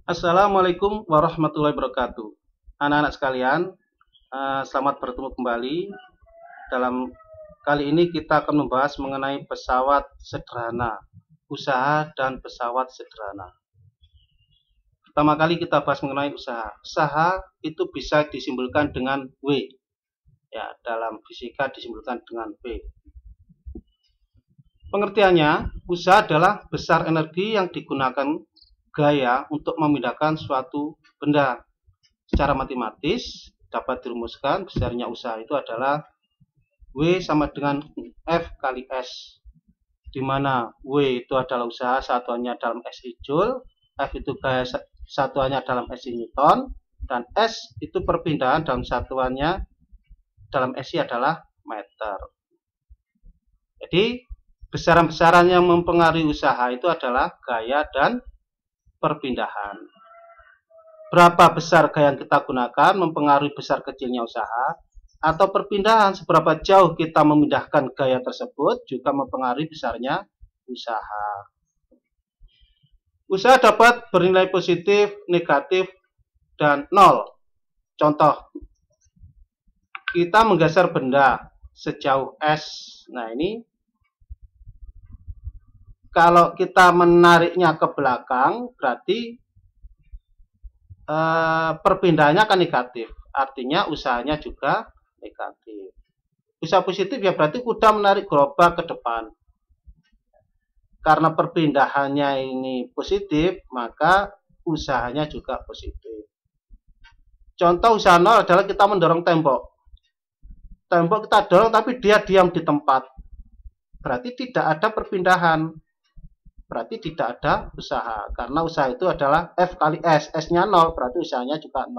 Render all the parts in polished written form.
Assalamualaikum warahmatullahi wabarakatuh. Anak-anak sekalian, selamat bertemu kembali. Dalam kali ini kita akan membahas mengenai pesawat sederhana, usaha dan pesawat sederhana. Pertama kali kita bahas mengenai usaha. Usaha itu bisa disimbolkan dengan W. Ya, dalam fisika disimbolkan dengan W. Pengertiannya, usaha adalah besar energi yang digunakan gaya untuk memindahkan suatu benda. Secara matematis dapat dirumuskan besarnya usaha itu adalah W sama dengan F kali S, di mana W itu adalah usaha satuannya dalam SI Joule, F itu gaya satuannya dalam SI Newton, dan S itu perpindahan dalam satuannya dalam SI adalah meter. Jadi besaran-besaran yang mempengaruhi usaha itu adalah gaya dan perpindahan. Berapa besar gaya yang kita gunakan mempengaruhi besar kecilnya usaha, atau perpindahan seberapa jauh kita memindahkan gaya tersebut juga mempengaruhi besarnya usaha. Usaha dapat bernilai positif, negatif, dan nol. Contoh, kita menggeser benda sejauh S. Nah, ini kalau kita menariknya ke belakang, berarti perpindahannya akan negatif. Artinya usahanya juga negatif. Usaha positif ya berarti kuda menarik gerobak ke depan. Karena perpindahannya ini positif, maka usahanya juga positif. Contoh usaha nol adalah kita mendorong tembok. Tembok kita dorong tapi dia diam di tempat. Berarti tidak ada perpindahan. Berarti tidak ada usaha. Karena usaha itu adalah F kali S. S-nya 0, berarti usahanya juga 0.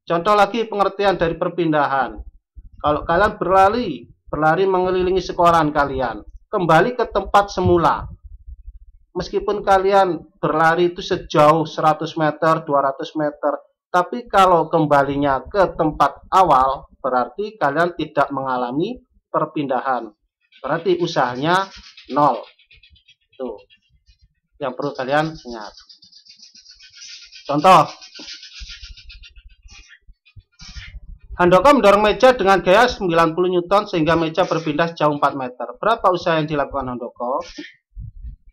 Contoh lagi pengertian dari perpindahan. Kalau kalian berlari mengelilingi sekolahan kalian, kembali ke tempat semula. Meskipun kalian berlari itu sejauh 100 meter, 200 meter, tapi kalau kembalinya ke tempat awal, berarti kalian tidak mengalami perpindahan. Berarti usahanya 0. Tuh, yang perlu kalian ingat. Contoh, Handoko mendorong meja dengan gaya 90 Newton sehingga meja berpindah sejauh 4 meter. Berapa usaha yang dilakukan Handoko?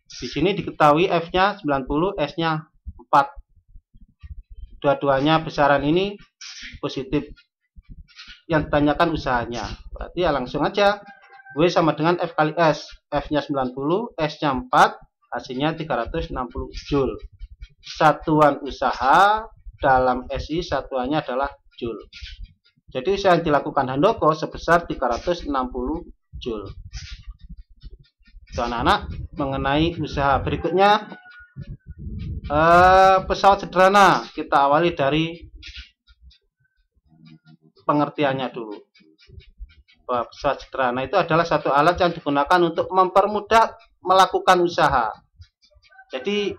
Di sini diketahui F-nya 90, S-nya 4. Dua-duanya besaran ini positif. Yang ditanyakan usahanya. Berarti ya langsung aja. W sama dengan F kali S. F-nya 90, S-nya 4, hasilnya 360 Joule. Satuan usaha dalam SI satuannya adalah Joule. Jadi usaha yang dilakukan Handoko sebesar 360 Joule. Itu anak-anak mengenai usaha. Berikutnya pesawat sederhana. Kita awali dari pengertiannya dulu. Bahwa pesawat sederhana itu adalah satu alat yang digunakan untuk mempermudah melakukan usaha. Jadi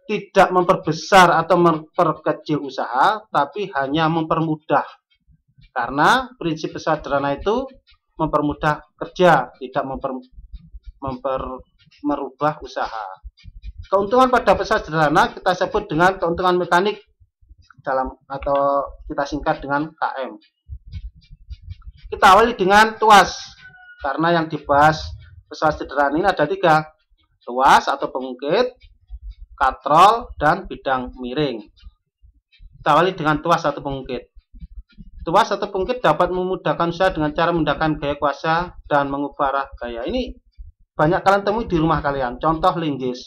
tidak memperbesar atau memperkecil usaha, tapi hanya mempermudah. Karena prinsip pesawat sederhana itu mempermudah kerja, tidak merubah usaha. Keuntungan pada pesawat sederhana kita sebut dengan keuntungan mekanik dalam atau kita singkat dengan KM. Kita awali dengan tuas, karena yang dibahas pesawat sederhana ini ada 3, tuas atau pengungkit, katrol, dan bidang miring. Kita awali dengan tuas atau pengungkit. Tuas atau pengungkit dapat memudahkan usaha dengan cara memindahkan gaya kuasa dan mengubah arah gaya. Ini banyak kalian temui di rumah kalian. Contoh linggis,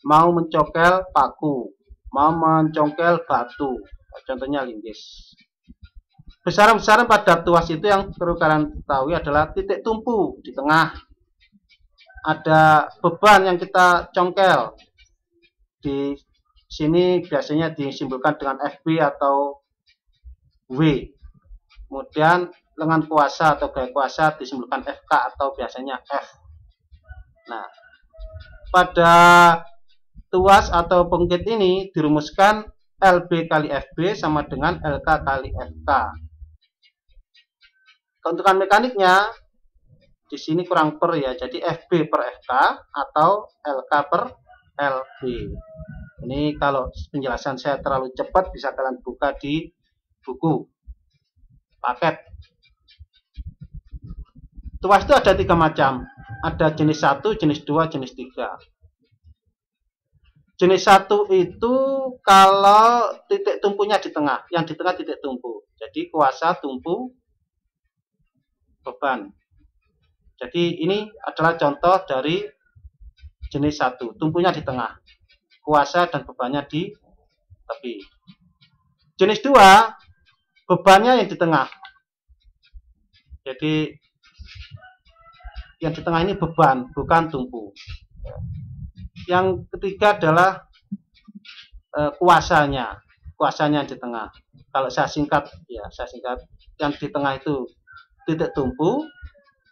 mau mencongkel paku, mau mencongkel batu. Contohnya linggis. Besaran-besaran pada tuas itu yang perlu kalian ketahui adalah titik tumpu di tengah. Ada beban yang kita congkel. Di sini biasanya disimbolkan dengan FB atau W. Kemudian lengan kuasa atau gaya kuasa disimbolkan FK atau biasanya F. Nah, pada tuas atau pengungkit ini dirumuskan LB kali FB sama dengan LK kali FK. Keuntungan mekaniknya di sini kurang per ya, jadi FB per FK atau LK per LB. Ini kalau penjelasan saya terlalu cepat bisa kalian buka di buku paket. Tuas itu ada 3 macam. Ada jenis 1, jenis 2, jenis 3. Jenis 1 itu kalau titik tumpunya di tengah, yang di tengah titik tumpu. Jadi kuasa, tumpu, beban. Jadi ini adalah contoh dari jenis 1, tumpunya di tengah, kuasa dan bebannya di tepi. Jenis 2, bebannya yang di tengah. Jadi yang di tengah ini beban, bukan tumpu. Yang ketiga adalah kuasanya di tengah. Kalau saya singkat, yang di tengah itu titik tumpu,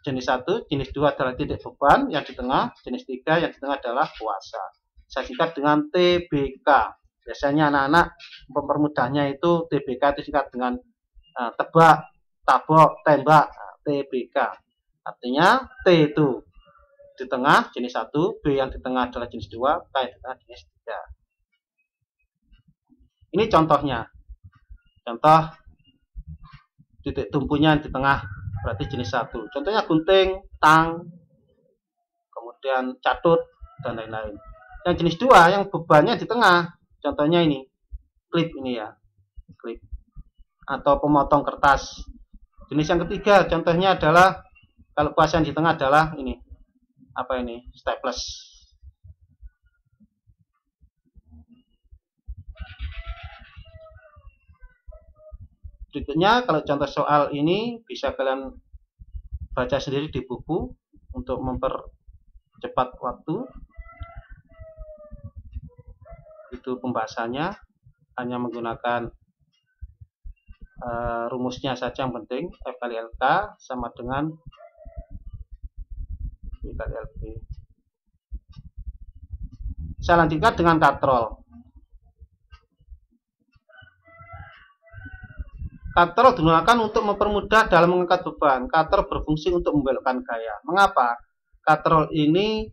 jenis 1, jenis 2 adalah titik beban, yang di tengah, jenis 3, yang di tengah adalah kuasa. Saya singkat dengan TBK. Biasanya anak-anak mempermudahnya itu TBK itu singkat dengan tebak, tabok, tembak, TBK. Artinya T itu di tengah jenis 1, B yang di tengah adalah jenis 2, K yang di tengah jenis 3. Ini contohnya. Contoh titik tumpunya di tengah berarti jenis 1. Contohnya gunting, tang, kemudian catut, dan lain-lain. Yang jenis 2 yang bebannya di tengah. Contohnya ini, klip ini ya. Klip. Atau pemotong kertas. Jenis yang ketiga contohnya adalah kalau kuasa yang di tengah adalah ini. Apa ini? Staples. Berikutnya kalau contoh soal ini bisa kalian baca sendiri di buku untuk mempercepat waktu. Itu pembahasannya hanya menggunakan rumusnya saja yang penting. F kali LK sama dengan V kali LB. Saya lanjutkan dengan katrol. Katrol digunakan untuk mempermudah dalam mengangkat beban. Katrol berfungsi untuk membelokkan gaya. Mengapa? Katrol ini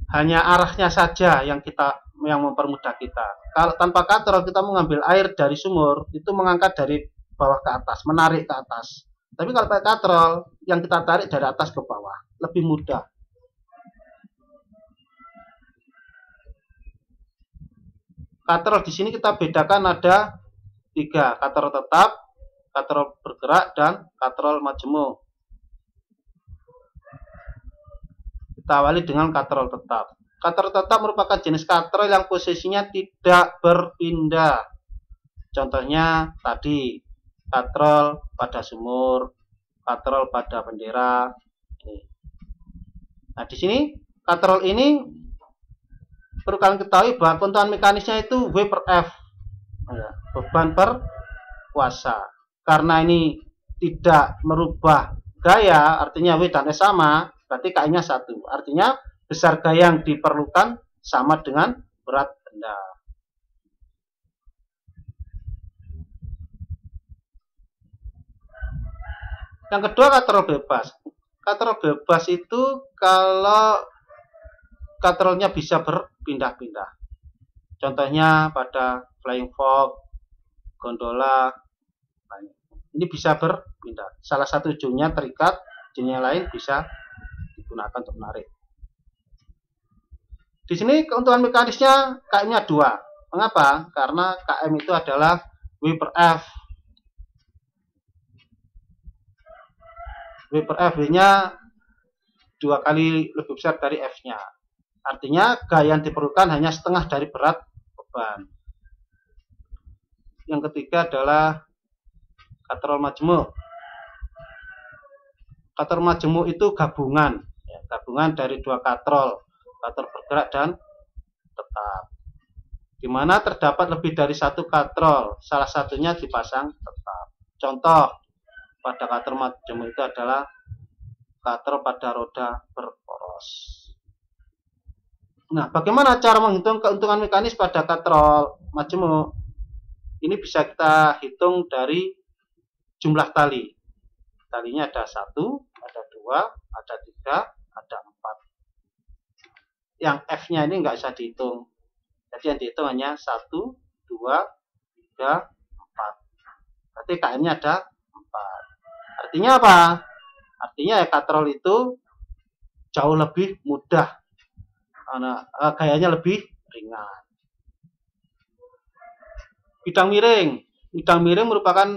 hanya arahnya saja yang mempermudah kita. Kalau tanpa katrol kita mengambil air dari sumur, itu mengangkat dari bawah ke atas, menarik ke atas. Tapi kalau pakai katrol, yang kita tarik dari atas ke bawah, lebih mudah. Katrol di sini kita bedakan ada 3, katrol tetap, katrol bergerak, dan katrol majemuk. Kita awali dengan katrol tetap. Katrol tetap merupakan jenis katrol yang posisinya tidak berpindah. Contohnya tadi, katrol pada sumur, katrol pada bendera. Nah, di sini katrol ini perlu kalian ketahui bahwa keuntungan mekanisnya itu W per F. Beban per kuasa. Karena ini tidak merubah gaya, artinya W dan S sama, berarti K-nya 1. Artinya besar gaya yang diperlukan sama dengan berat benda. Yang kedua, katrol bebas. Katrol bebas itu kalau katrolnya bisa berpindah-pindah. Contohnya pada flying fox, gondola, ini bisa berpindah. Salah satu ujungnya terikat, ujungnya lain bisa digunakan untuk menarik. Di sini keuntungan mekanisnya KM-nya 2. Mengapa? Karena KM itu adalah W per F. W per F, W-nya 2 kali lebih besar dari F-nya. Artinya gaya yang diperlukan hanya setengah dari berat beban. Yang ketiga adalah katrol majemuk. Katrol majemuk itu gabungan, gabungan dari 2 katrol, katrol bergerak dan tetap. Di mana terdapat lebih dari 1 katrol, salah satunya dipasang tetap. Contoh pada katrol majemuk itu adalah katrol pada roda berporos. Nah, bagaimana cara menghitung keuntungan mekanis pada katrol majemuk? Ini bisa kita hitung dari jumlah tali. Talinya ada 1, ada 2, ada 3, ada 4. Yang F-nya ini nggak bisa dihitung. Jadi yang dihitung hanya 1, 2, 3, 4. Berarti KM-nya ada 4. Artinya apa? Artinya ya katrol itu jauh lebih mudah, karena gayanya lebih ringan. Bidang miring. Bidang miring merupakan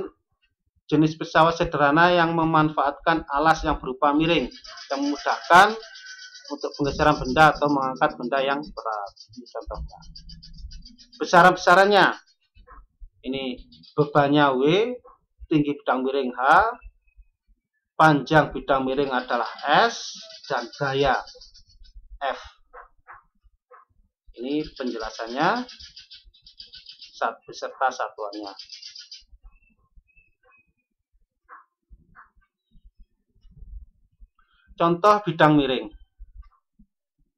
jenis pesawat sederhana yang memanfaatkan alas yang berupa miring, yang memudahkan untuk penggeseran benda atau mengangkat benda yang berat. Ini contohnya. Besaran-besarannya. Ini bebannya W, tinggi bidang miring H, panjang bidang miring adalah S, dan gaya F. Ini penjelasannya beserta satuannya. Contoh bidang miring,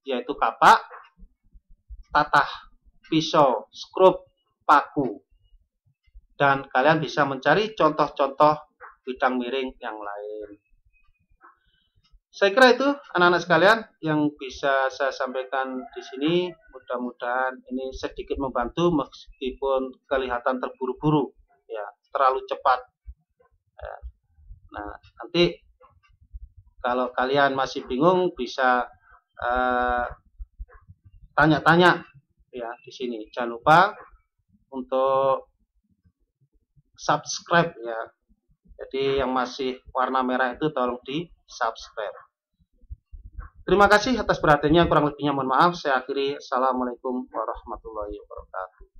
yaitu kapak, tatah, pisau, skrup, paku. Dan kalian bisa mencari contoh-contoh bidang miring yang lain. Saya kira itu anak-anak sekalian yang bisa saya sampaikan di sini. Mudah-mudahan ini sedikit membantu meskipun kelihatan terburu-buru, ya, terlalu cepat. Nah, nanti kalau kalian masih bingung bisa tanya-tanya ya di sini. Jangan lupa untuk subscribe ya. Jadi yang masih warna merah itu tolong di subscribe. Terima kasih atas perhatiannya, kurang lebihnya mohon maaf. Saya akhiri. Assalamualaikum warahmatullahi wabarakatuh.